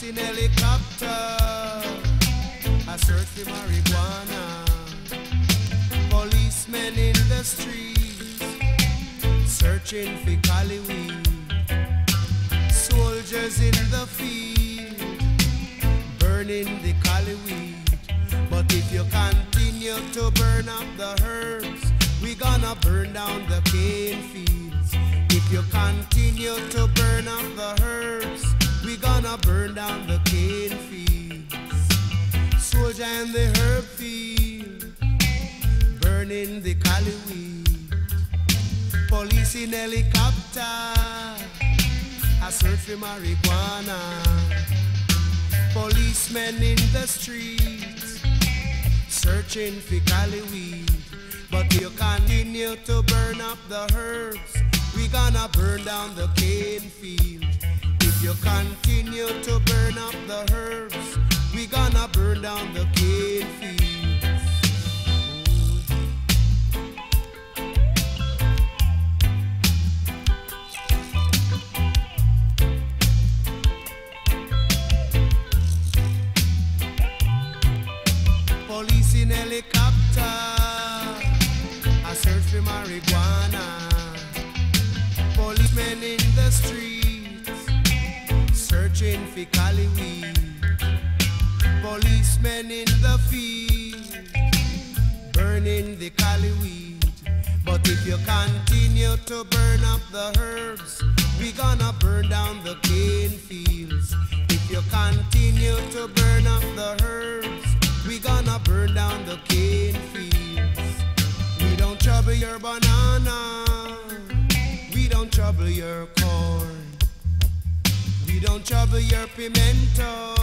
Police in helicopter, a search for marijuana. Policemen in the streets, searching for cali weed. Soldiers in the field, burning the cali weed. But if you continue to burn up the herbs, we gonna burn down the cane fields. If you continue to burn up the herbs, we gonna burn down the cane fields. Soldier in the herb field, burning the cali weed. Police in helicopter, a search for marijuana. Policemen in the streets, searching for cali weed. But you continue to burn up the herbs, we gonna burn down the cane field. If you continue to burn up the herbs, we gonna burn down the cane fields. Police in helicopter, a search for marijuana. Policemen in the streets, searching for cali weed. Policemen in the field, burning the cali weed. But if you continue to burn up the herbs, we gonna burn down the cane fields. If you continue to burn up the herbs, we gonna burn down the cane fields. We don't trouble your banana, we don't trouble your corn. We don't trouble your pimento,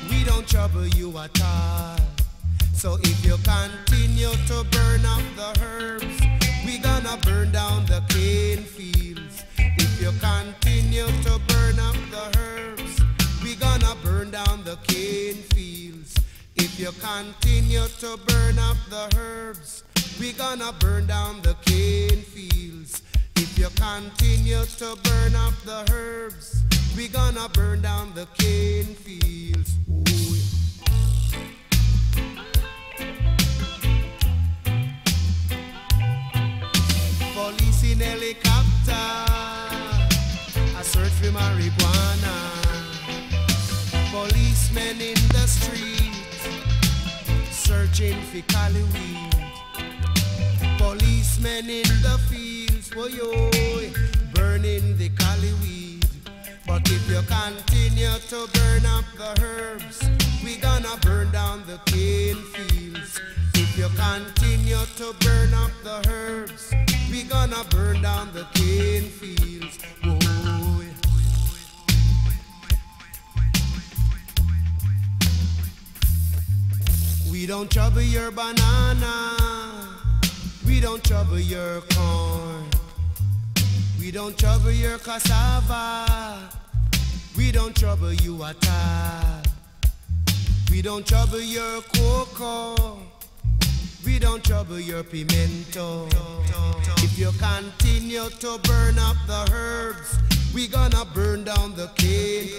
we don't trouble you at all. So if you continue to burn up the herbs, we gonna burn down the cane fields. If you continue to burn up the herbs, we gonna burn down the cane fields. If you continue to burn up the herbs, we gonna burn down the cane fields. If you continue to burn up the herbs, we gonna burn down the cane fields. Ooh. Police in helicopter, a search for marijuana. Policemen in the streets, searching for cali weed. Policemen in the fields, oh, burning the cali weed. But if you continue to burn up the herbs, we gonna burn down the cane fields. If you continue to burn up the herbs, we gonna burn down the cane fields. Oh. We don't trouble your banana, we don't trouble your corn. We don't trouble your cassava, we don't trouble you at all. We don't trouble your cocoa, we don't trouble your pimento. If you continue to burn up the herbs, we gonna burn down the cane.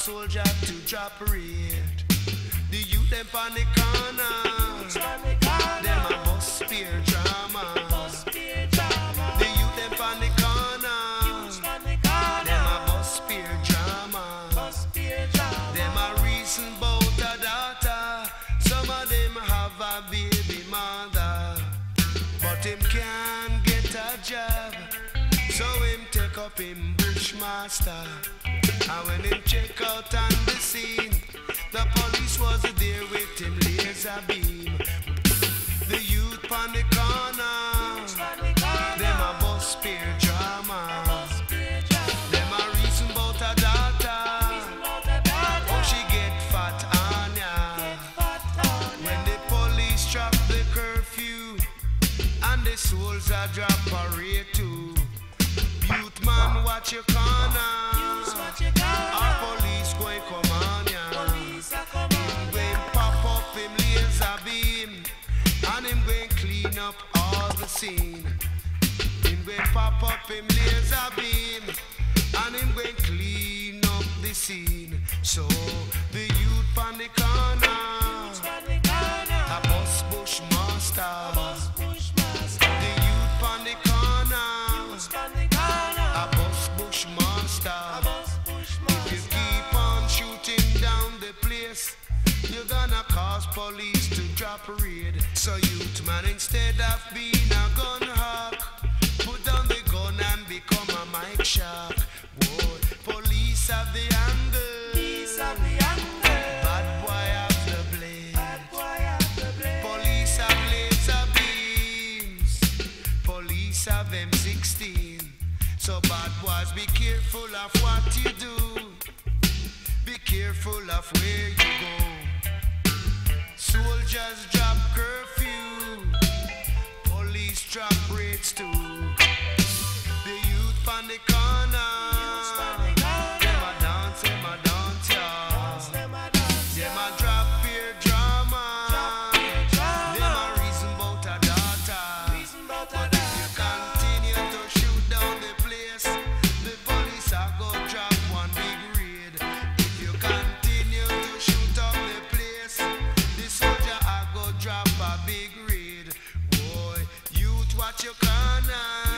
soldier to drop raid. The youth them on the corner, them a bust spear drama. The youth them on the corner, them a bust spear drama. Them a reason bout a daughter, some of them have a baby mother, but him can't get a job, so him take up him bushmaster. And when him check out on the scene, the police was there with him laser beam. The youth on the corner, them a bust spear drama. Them a reason bout a daughter, oh she get fat on ya. When the police drop the curfew and the souls a drop a rate too. Youth man watch your corner, our police going come on ya. Him going pop up him laser beam, and him going clean up all the scene. Him going pop up him laser beam, and him going clean up the scene. So the youth on the corner, a bus bushmaster. The youth on the corner, a bus bushmaster. If you keep on shooting down the place, you're gonna cause police to drop a raid. So youth man, instead of being a gun hawk, put down the gun and become a mic shark. Whoa, police have the anger, bad boy have the blade. Police have laser beams, police have M16. So bad boys, be careful of what you do, be careful of where you go. Soldiers drop curfew, police drop rates too. The youth on the corner, them a dance, yeah. Them a drop beer drama, them a reason bout a daughter. But if you continue to shoot down the place, the police are go drop one big raid. If you continue to shoot up the place, the soldier are go drop a big raid. Boy, youth watch your corner.